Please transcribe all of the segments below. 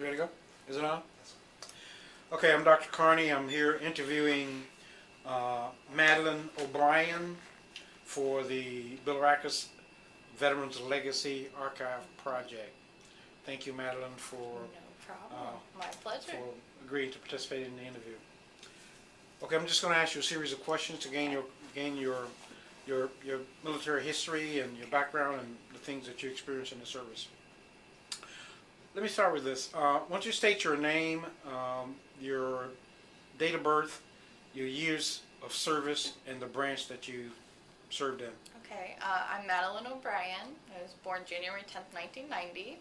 You ready to go? Is it on? Okay, I'm Dr. Carney. I'm here interviewing Madeline O'Brien for the Billericus Veterans Legacy Archive Project. Thank you, Madeline, for No problem. My pleasure. for agreeing to participate in the interview. Okay, I'm just going to ask you a series of questions to gain your military history and your background and the things that you experienced in the service. Let me start with this. Once you state your name, your date of birth, your years of service, and the branch that you served in. Okay, I'm Madeline O'Brien. I was born January 10th, 1990.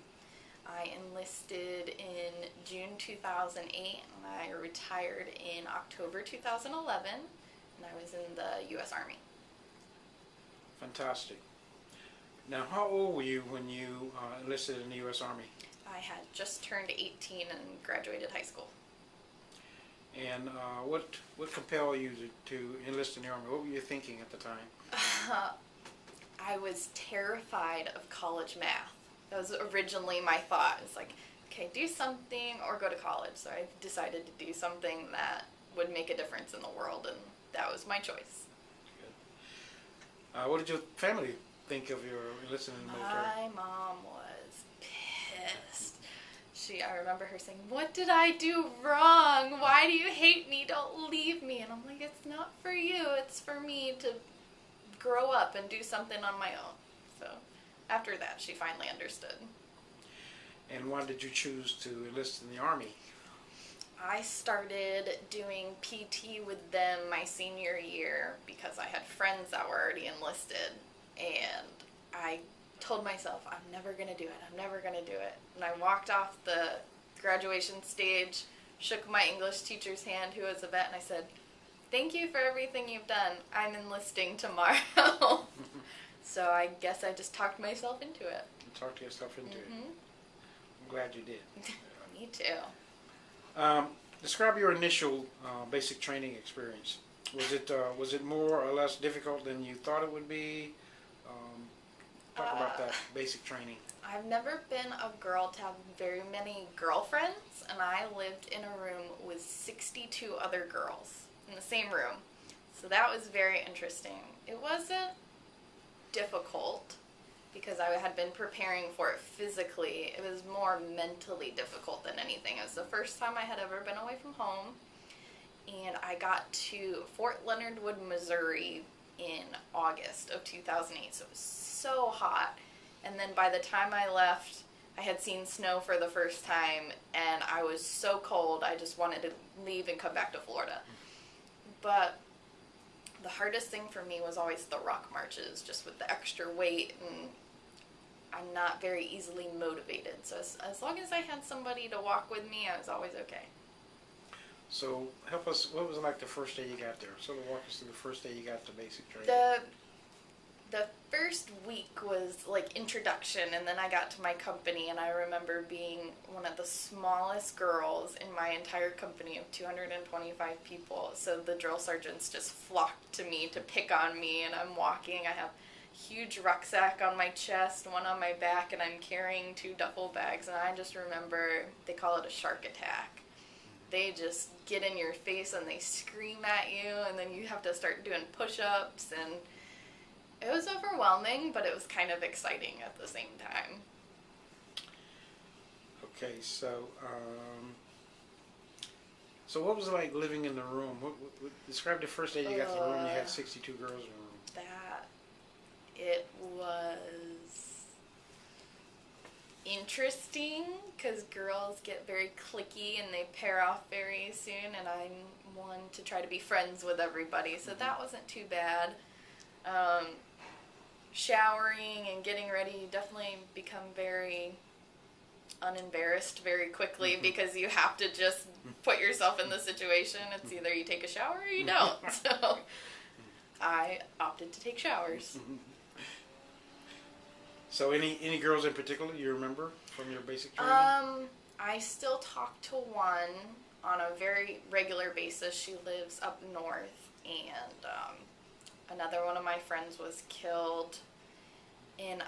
I enlisted in June 2008, and I retired in October 2011, and I was in the U.S. Army. Fantastic. Now, how old were you when you enlisted in the U.S. Army? I had just turned 18 and graduated high school. And what compelled you to enlist in the Army? What were you thinking at the time? I was terrified of college math. That was originally my thought. It's like, okay, do something or go to college. So I decided to do something that would make a difference in the world, and that was my choice. Good. What did your family think of your enlisting in the military? My mom was pissed. I remember her saying, "What did I do wrong? Why do you hate me? Don't leave me." And I'm like, "It's not for you. It's for me to grow up and do something on my own." So after that, she finally understood. And why did you choose to enlist in the Army? I started doing PT with them my senior year because I had friends that were already enlisted, and I told myself, I'm never going to do it, I'm never going to do it. And I walked off the graduation stage, shook my English teacher's hand who was a vet, and I said, "Thank you for everything you've done. I'm enlisting tomorrow." So I guess I just talked myself into it. You talked yourself into it. I'm glad you did. Me too. Describe your initial basic training experience. Was it more or less difficult than you thought it would be? Talk about that basic training. I've never been a girl to have very many girlfriends, and I lived in a room with 62 other girls in the same room. So that was very interesting. It wasn't difficult because I had been preparing for it physically. It was more mentally difficult than anything. It was the first time I had ever been away from home, and I got to Fort Leonard Wood, Missouri in August of 2008, so it was so hot. And then by the time I left, I had seen snow for the first time, and I was so cold, I just wanted to leave and come back to Florida. But the hardest thing for me was always the rock marches, just with the extra weight, and I'm not very easily motivated. So as long as I had somebody to walk with me, I was always okay. So help us, what was it like the first day you got there? Sort of walk us through the first day you got to basic training. The first week was like introduction, and then I got to my company, and I remember being one of the smallest girls in my entire company of 225 people. So the drill sergeants just flocked to me to pick on me, and I'm walking. I have a huge rucksack on my chest, one on my back, and I'm carrying 2 duffel bags, and I just remember they call it a shark attack. They just get in your face and they scream at you, and then you have to start doing push-ups, and it was overwhelming, but it was kind of exciting at the same time. Okay, so what was it like living in the room? Describe the first day you got to the room and you had 62 girls in the room. It was interesting because girls get very cliquey and they pair off very soon, and I'm one to try to be friends with everybody, so that wasn't too bad. Showering and getting ready, you definitely become very unembarrassed very quickly because you have to just put yourself in the situation. It's either you take a shower or you don't. So I opted to take showers. So any girls in particular you remember from your basic training? I still talk to one on a very regular basis. She lives up north, and another one of my friends was killed in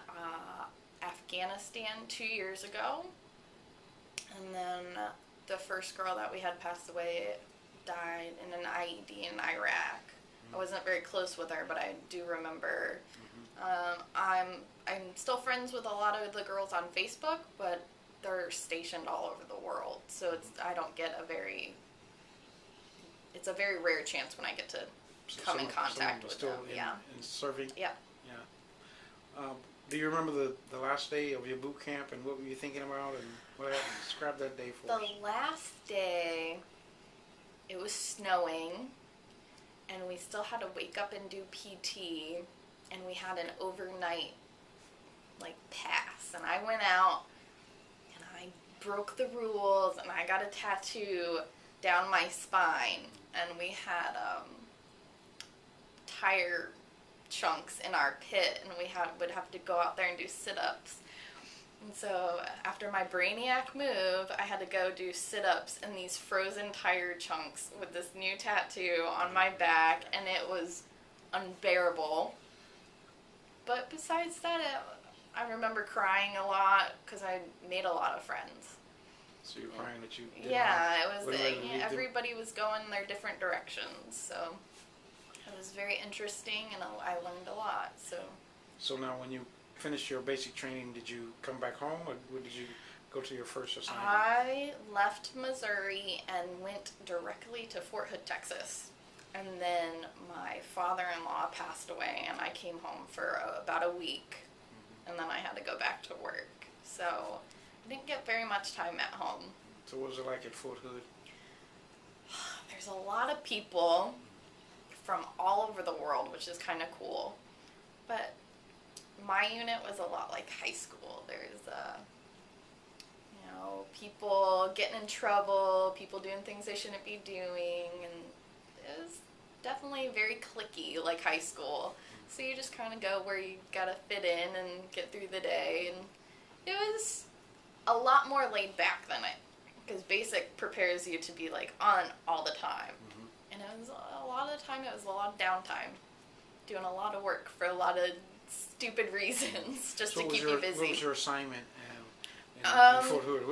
Afghanistan 2 years ago. And then first girl that we had passed away died in an IED in Iraq. I wasn't very close with her, but I do remember. I'm still friends with a lot of the girls on Facebook, but they're stationed all over the world, so I don't get it's a very rare chance when I get to come in contact with them. In serving? Yeah. Yeah. Do you remember the last day of your boot camp, and what were you thinking about, and what happened? Describe that day for us. The last day, it was snowing, and we still had to wake up and do PT, and we had an overnight, pass, and I went out, and I broke the rules, and I got a tattoo down my spine, and we had, tire chunks in our pit, and we would have to go out there and do sit-ups. And so after my brainiac move, I had to go do sit-ups in these frozen tire chunks with this new tattoo on my back, and it was unbearable. But besides that, I remember crying a lot because I made a lot of friends. So you're crying that you didn't it was everybody was going their different directions, so it was very interesting, and I learned a lot. So now when you finished your basic training, did you come back home, or did you go to your first assignment? I left Missouri and went directly to Fort Hood, Texas. And then my father-in-law passed away, and I came home for about a week, and then I had to go back to work. So I didn't get very much time at home. So what was it like at Fort Hood? There's a lot of people from all over the world, which is kind of cool. But my unit was a lot like high school. There's, people getting in trouble, people doing things they shouldn't be doing, and it was definitely very cliquey, like high school. So you just kind of go where you gotta fit in and get through the day, and it was a lot more laid back than because basic prepares you to be on all the time. And it was a lot of the time, it was a lot of downtime, doing a lot of work for a lot of stupid reasons just to keep you busy. What was your assignment in Fort Hood?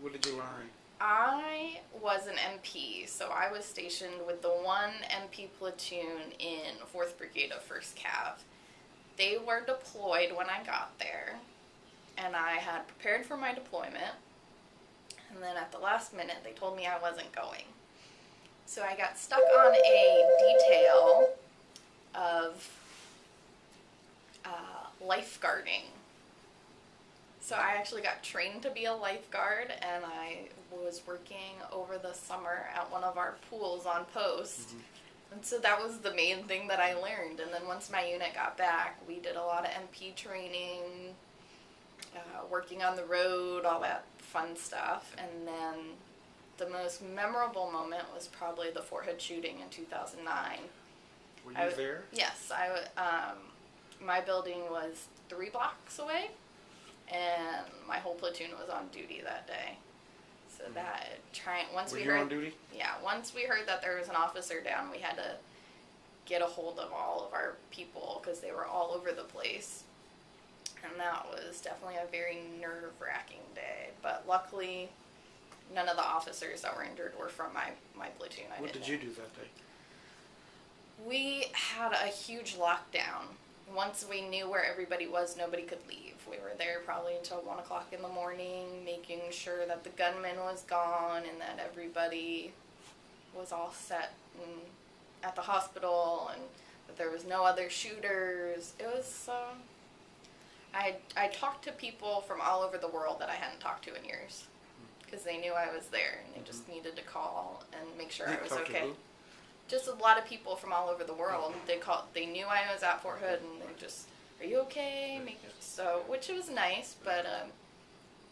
What did you learn? I was an MP, so I was stationed with the 1 MP platoon in 4th Brigade of 1st Cav. They were deployed when I got there, and I had prepared for my deployment, and then at the last minute they told me I wasn't going. So I got stuck on a detail of lifeguarding. So I actually got trained to be a lifeguard, and I was working over the summer at one of our pools on post. And so that was the main thing that I learned. And then once my unit got back, we did a lot of MP training, working on the road, all that fun stuff. And then the most memorable moment was probably the Fort Hood shooting in 2009. Were you there? Yes. My building was 3 blocks away, and my whole platoon was on duty that day. So once we heard, on duty? Yeah, once we heard that there was an officer down, we had to get a hold of all of our people because they were all over the place. And that was definitely a very nerve-wracking day. But luckily, none of the officers that were injured were from my platoon. What did you do that day? We had a huge lockdown. Once we knew where everybody was, nobody could leave. We were there probably until 1 o'clock in the morning, making sure that the gunman was gone and that everybody was all set at the hospital and that there was no other shooters. It was, I talked to people from all over the world that I hadn't talked to in years because they knew I was there and they just needed to call and make sure I was okay. Just a lot of people from all over the world. They knew I was at Fort Hood, and they just, "Are you okay?" Which was nice, but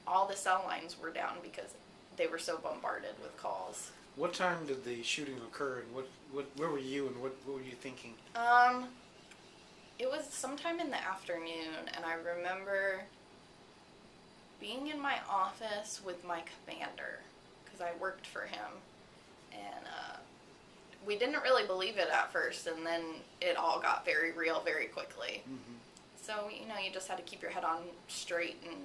all the cell lines were down because they were so bombarded with calls. What time did the shooting occur, and where were you, and what were you thinking? It was sometime in the afternoon, and I remember being in my office with my commander because I worked for him, and we didn't really believe it at first, and then it all got very real very quickly. So, you just had to keep your head on straight and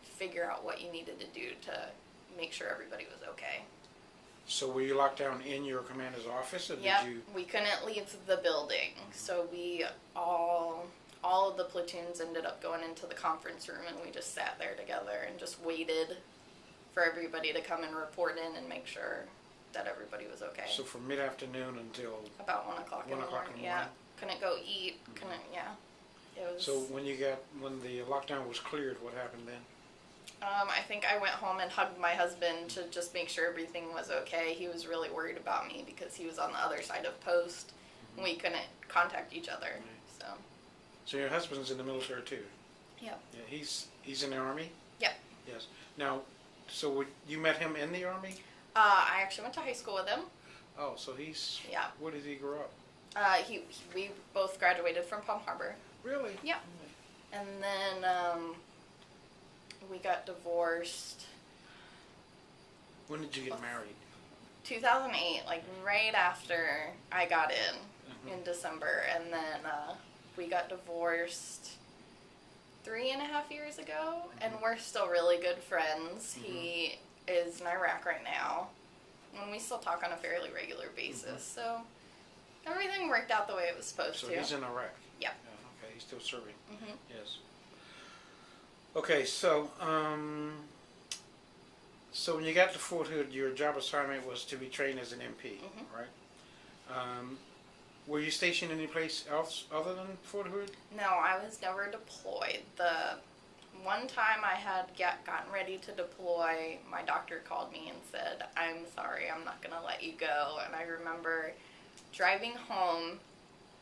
figure out what you needed to do to make sure everybody was okay. So were you locked down in your commander's office, or Yep, did you? we couldn't leave the building, so we all of the platoons ended up going into the conference room, and we just sat there together and just waited for everybody to come and report in and make sure that everybody was okay. So from mid-afternoon until. About 1 o'clock in 1 the o'clock morning. in the Yeah, morning? couldn't go eat. Couldn't. Yeah, it was. So when the lockdown was cleared, what happened then? I think I went home and hugged my husband to just make sure everything was okay. He was really worried about me because he was on the other side of post. And we couldn't contact each other. So. So your husband's in the military too? Yep. Yeah, he's in the Army? Yep. Yes. Now, so you met him in the Army? I actually went to high school with him. Oh, so he's. Yeah. Where did he grow up? We both graduated from Palm Harbor. Really? Yeah. And then we got divorced. When did you get married? 2008, like right after I got in December, and then we got divorced 3.5 years ago, and we're still really good friends. He is in Iraq right now, and we still talk on a fairly regular basis, so everything worked out the way it was supposed to. So he's in Iraq? Yeah. Okay, he's still serving. Yes. Okay, so so when you got to Fort Hood, your job assignment was to be trained as an MP, right? Were you stationed any place else other than Fort Hood? No, I was never deployed. The one time I had gotten ready to deploy, my doctor called me and said, "I'm sorry, I'm not going to let you go." And I remember driving home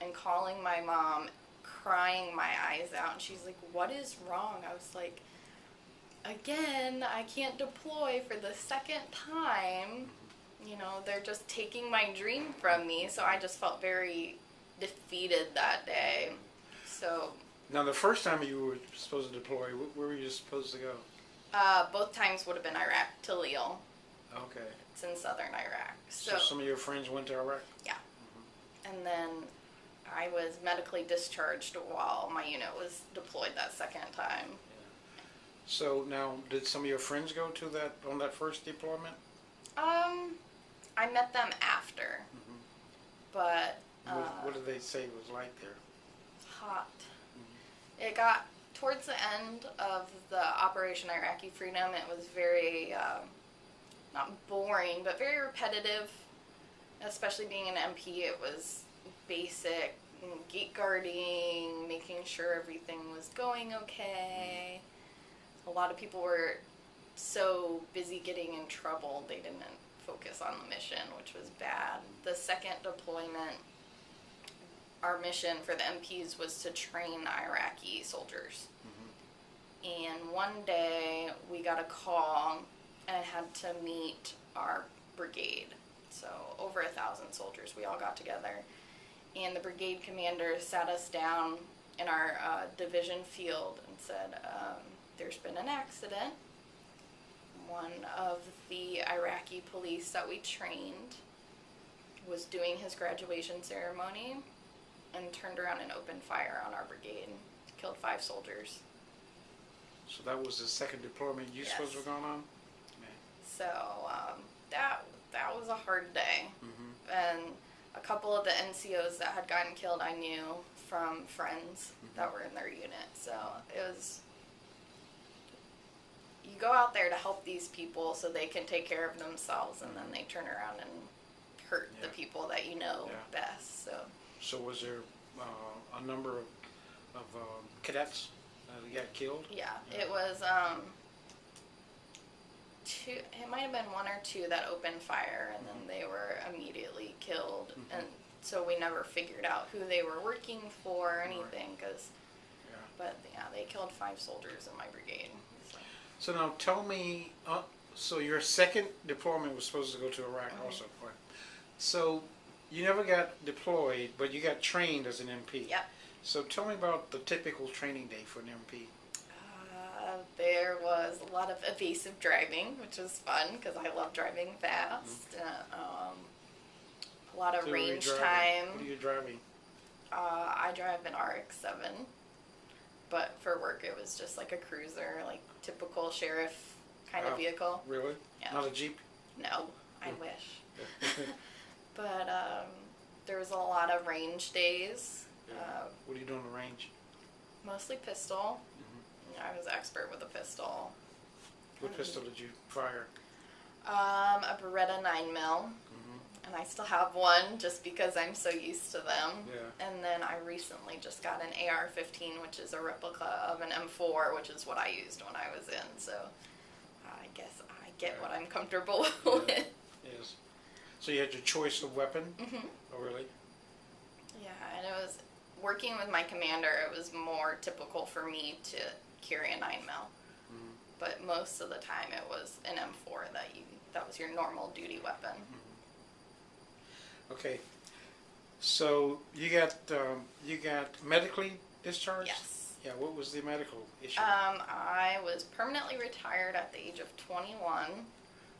and calling my mom, crying my eyes out, and she's like, "What is wrong?" I was like, "Again, I can't deploy for the second time. You know, they're just taking my dream from me." So I just felt very defeated that day. So Now, the first time you were supposed to deploy, where were you supposed to go? both times would have been Iraq to Lille. Okay. It's in southern Iraq. So some of your friends went to Iraq? Yeah. And then I was medically discharged while my unit was deployed that second time. So now, did some of your friends go to on that first deployment? I met them after, but What did they say it was like there? hot. It got towards the end of the Operation Iraqi Freedom. It was very not boring, but very repetitive. Especially being an MP, it was basic gate guarding, making sure everything was going okay. A lot of people were so busy getting in trouble, they didn't focus on the mission, which was bad. The second deployment, our mission for the MPs was to train Iraqi soldiers. And one day we got a call and had to meet our brigade. So over 1,000 soldiers, we all got together. And the brigade commander sat us down in our division field and said, "There's been an accident. One of the Iraqi police that we trained was doing his graduation ceremony and turned around and opened fire on our brigade. Killed 5 soldiers." So that was the second deployment you supposed to have gone on? So that was a hard day. And a couple of the NCOs that had gotten killed I knew from friends that were in their unit. So it was, you go out there to help these people so they can take care of themselves, and then they turn around and hurt the people that you know best. So was there a number of cadets that got killed? Yeah, it was two. It might have been 1 or 2 that opened fire, and then they were immediately killed. And so we never figured out who they were working for or anything. But yeah, they killed 5 soldiers in my brigade. So now tell me, so your second deployment was supposed to go to Iraq also, right? So you never got deployed, but you got trained as an MP. Yep. So tell me about the typical training day for an MP. There was a lot of evasive driving, which was fun because I love driving fast. A lot of range time. What are you driving? I drive an RX-7, but for work it was just like a cruiser, like typical sheriff kind of vehicle. Really? Yeah. Not a Jeep? No, I wish. But there was a lot of range days. What do you do on the range? Mostly pistol. Mm-hmm. I was expert with a pistol. What pistol did you fire? A Beretta 9mm. Mm-hmm. And I still have one just because I'm so used to them. Yeah. And then I recently just got an AR-15, which is a replica of an M4, which is what I used when I was in. So I guess I get what I'm comfortable with. Yes. So you had your choice of weapon? Mm-hmm. Oh, really? Yeah, and it was working with my commander. It was more typical for me to carry a 9mm. Mm-hmm. But most of the time, it was an M4 that was your normal duty weapon. Mm-hmm. Okay. So you got medically discharged? Yes. Yeah. What was the medical issue? I was permanently retired at the age of 21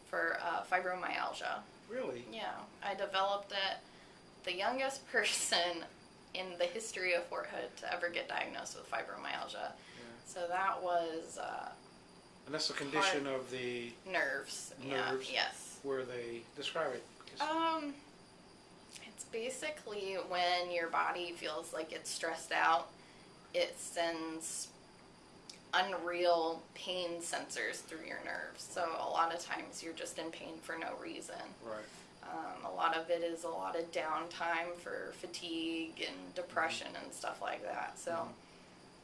for fibromyalgia. Really? Yeah, I developed it. The youngest person in the history of Fort Hood to ever get diagnosed with fibromyalgia. Yeah. So that was And that's a condition of the nerves. nerves. Yeah, yes. Where they describe it. It's basically when your body feels like it's stressed out, it sends unreal pain sensors through your nerves. So a lot of times you're just in pain for no reason. Right. A lot of it is a lot of downtime for fatigue and depression and stuff like that. So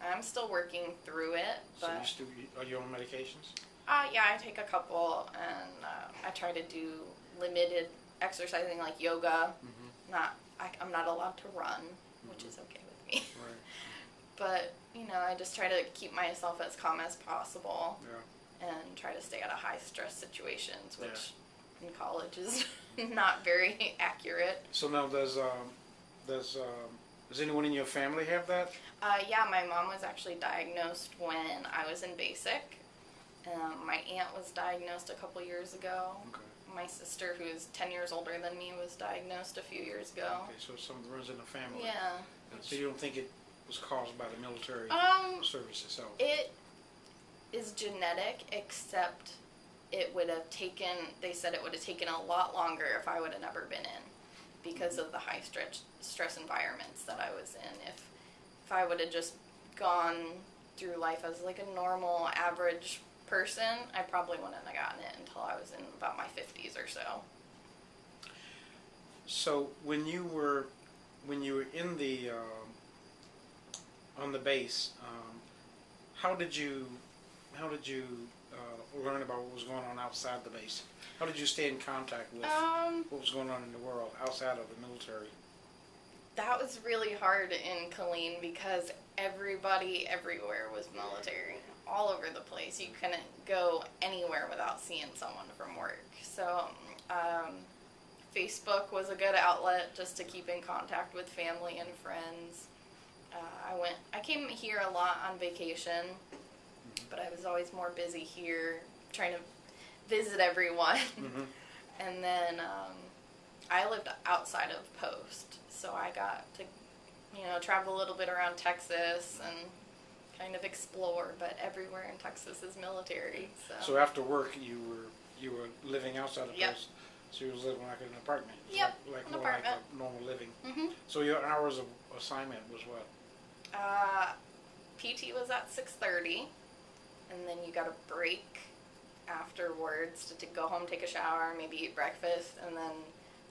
I'm still working through it. But So are you on medications? yeah, I take a couple, and I try to do limited exercising like yoga. I'm not allowed to run, which is okay with me. Right. But I just try to keep myself as calm as possible. Yeah. And try to stay out of high stress situations, which in college is not very accurate. So now does anyone in your family have that? Yeah, my mom was actually diagnosed when I was in basic. My aunt was diagnosed a couple years ago. Okay. My sister, who is 10 years older than me, was diagnosed a few years ago. Okay, so some runs in the family. Yeah. So you don't think it was caused by the military service itself? It is genetic, except it would have taken, they said it would have taken a lot longer if I would have never been in because of the high stress environments that I was in. If I would have just gone through life as like a normal, average person, I probably wouldn't have gotten it until I was in about my 50s or so. So when you were in the on the base, how did you learn about what was going on outside the base? How did you stay in contact with what was going on in the world outside of the military? That was really hard in Killeen because everybody everywhere was military, all over the place. You couldn't go anywhere without seeing someone from work. So Facebook was a good outlet just to keep in contact with family and friends. I came here a lot on vacation, but I was always more busy here trying to visit everyone. Mm-hmm. And then I lived outside of Post, so I got to travel a little bit around Texas and kind of explore, but everywhere in Texas is military. So after work you were living outside of Yep. Post, so you was living like in an apartment. Yep, like an more apartment. like a normal living. Mm-hmm. So your hours of assignment was what? PT was at 6:30, and then you got a break afterwards to go home, take a shower, maybe eat breakfast, and then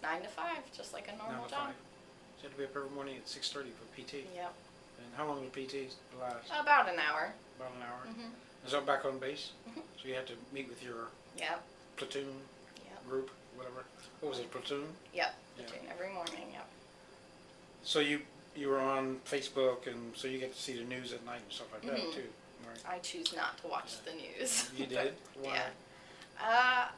9 to 5, just like a 9 normal to job. 5. So you had to be up every morning at 6:30 for PT. Yep. And how long did PT last? About an hour. About an hour. Mhm. Is that back on base? Mhm. So you had to meet with your Yep. platoon, Yep. group, whatever. What was it, platoon? Yep. Yeah. Between every morning. Yep. So you were on Facebook, and so you get to see the news at night and stuff like that Mhm. too, right? I choose not to watch the news. You did? Why? Yeah.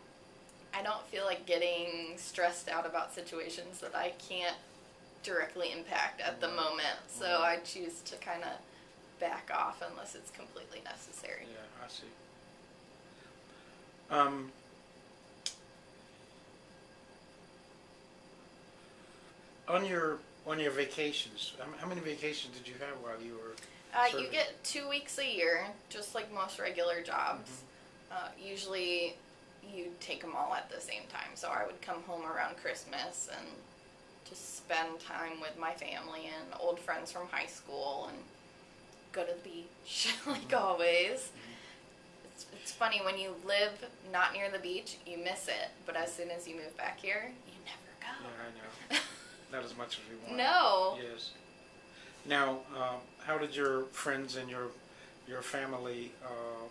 I don't feel like getting stressed out about situations that I can't directly impact at the moment, so I choose to kind of back off unless it's completely necessary. Yeah, I see. On your vacations, how many vacations did you have while you were You serving? get 2 weeks a year, just like most regular jobs. Usually you take take them all at the same time. So I would come home around Christmas and just spend time with my family and old friends from high school and go to the beach, like always. It's funny, when you live not near the beach, you miss it. But as soon as you move back here, you never go. Yeah, I know. Not as much as we want. No. Yes. Now, how did your friends and your family,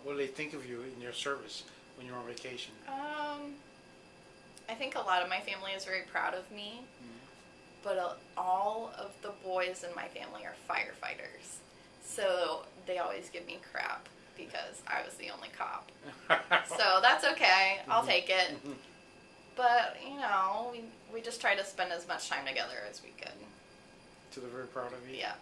what do they think of you in your service when you're on vacation? I think a lot of my family is very proud of me, but all of the boys in my family are firefighters. So they always give me crap because I was the only cop. So that's okay. I'll take it. But, you know, we just try to spend as much time together as we could. So they're very proud of you? Yeah.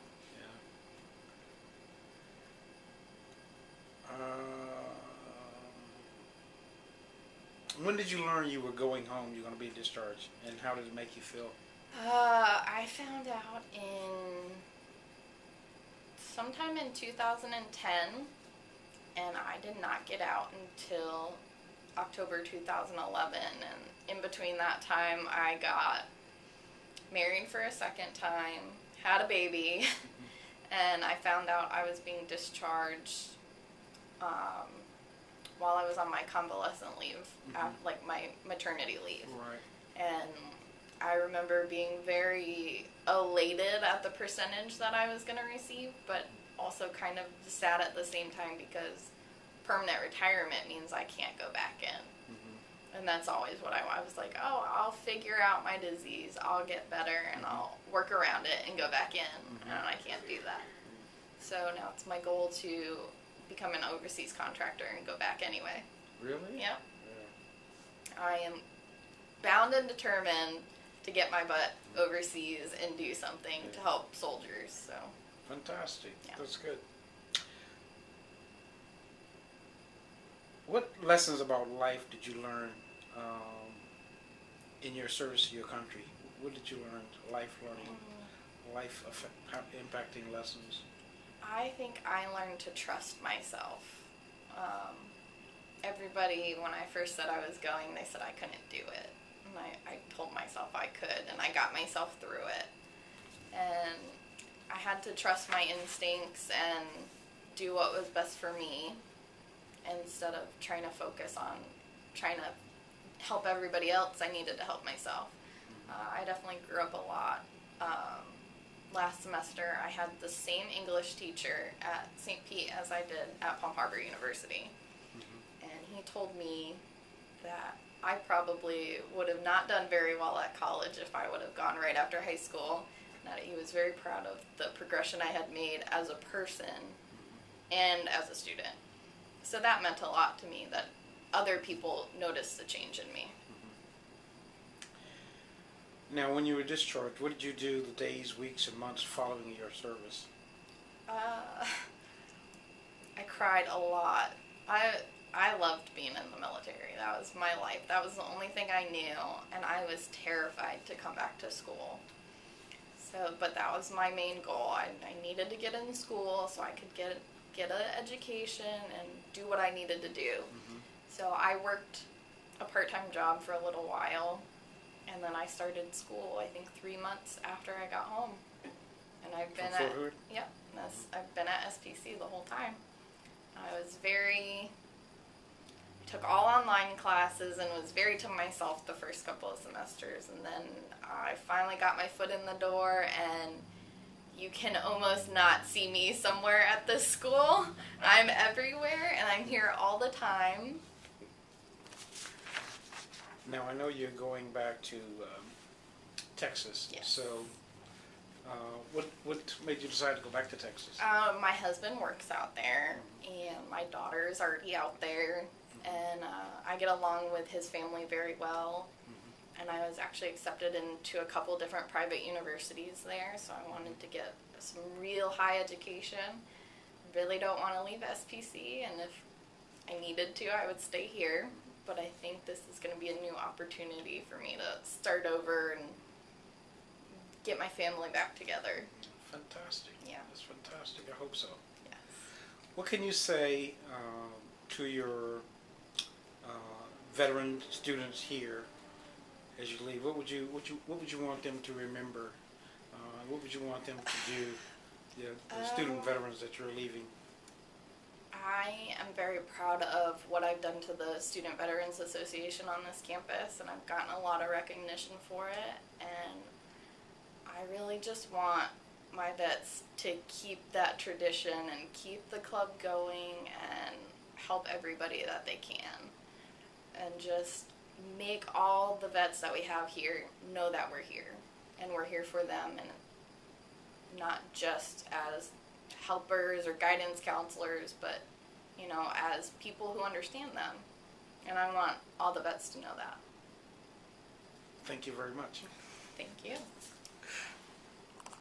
When did you learn you were going home, you're going to be discharged, and how did it make you feel? I found out sometime in 2010, and I did not get out until October 2011, and in between that time I got married for a second time, had a baby, and I found out I was being discharged while I was on my convalescent leave, like my maternity leave. Right. And I remember being very elated at the percentage that I was going to receive, but also kind of sad at the same time because permanent retirement means I can't go back in. And that's always what I was like, oh, I'll figure out my disease, I'll get better, and I'll work around it and go back in. And I can't do that. So now it's my goal to become an overseas contractor and go back anyway. Really? Yeah. I am bound and determined to get my butt overseas and do something to help soldiers. So. Fantastic. Yeah. That's good. What lessons about life did you learn in your service to your country? What did you learn? Life learning, impacting lessons. I think I learned to trust myself. Everybody, when I first said I was going, they said I couldn't do it. And I told myself I could, and I got myself through it. And I had to trust my instincts and do what was best for me instead of trying to focus on trying to help everybody else. I needed to help myself. I definitely grew up a lot. Last semester, I had the same English teacher at St. Pete as I did at Palm Harbor University. And he told me that I probably would have not done very well at college if I would have gone right after high school. That he was very proud of the progression I had made as a person and as a student. So that meant a lot to me, that other people noticed the change in me. Now, when you were discharged, what did you do the days, weeks, and months following your service? I cried a lot. I loved being in the military. That was my life. That was the only thing I knew, and I was terrified to come back to school. But that was my main goal. I needed to get in school so I could get an education and do what I needed to do. So I worked a part-time job for a little while, and then I started school, I think 3 months after I got home. And I've been From Fort Hood? Yep, I've been at SPC the whole time. I took all online classes and was very to myself the first couple of semesters, and then I finally got my foot in the door, and you can almost not see me somewhere at this school. I'm everywhere, and I'm here all the time. Now, I know you're going back to Texas. Yes. So, what made you decide to go back to Texas? My husband works out there, and my daughter is already out there, and I get along with his family very well. And I was actually accepted into a couple different private universities there, so I wanted to get some real high education. Really don't want to leave SPC, and if I needed to, I would stay here. But I think this is going to be a new opportunity for me to start over and get my family back together. Fantastic. Yeah. That's fantastic. I hope so. Yes. What can you say to your veteran students here as you leave? What would you want them to remember? What would you want them to do? The student veterans that you're leaving. I am very proud of what I've done to the Student Veterans Association on this campus, and I've gotten a lot of recognition for it, and I really just want my vets to keep that tradition and keep the club going and help everybody that they can, and just make all the vets that we have here know that we're here, and we're here for them, and not just as helpers or guidance counselors, but as people who understand them. And I want all the vets to know that. Thank you very much. Thank you.